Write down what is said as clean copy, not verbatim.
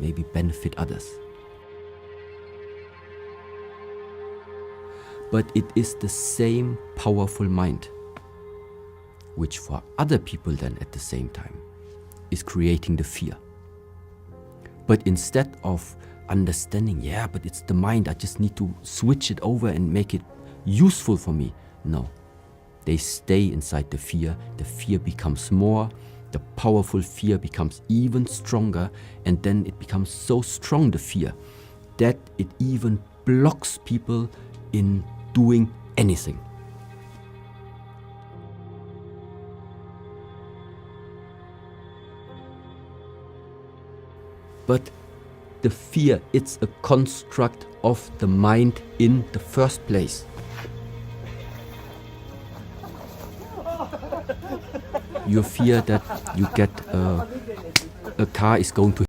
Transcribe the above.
maybe benefit others. But it is the same powerful mind, which for other people then at the same time is creating the fear. But instead of understanding, yeah, but it's the mind, I just need to switch it over and make it useful for me. No, they stay inside the fear becomes more, the powerful fear becomes even stronger, and then it becomes so strong, the fear, that it even blocks people in doing anything. But the fear, it's a construct of the mind in the first place. You fear that you get a car is going to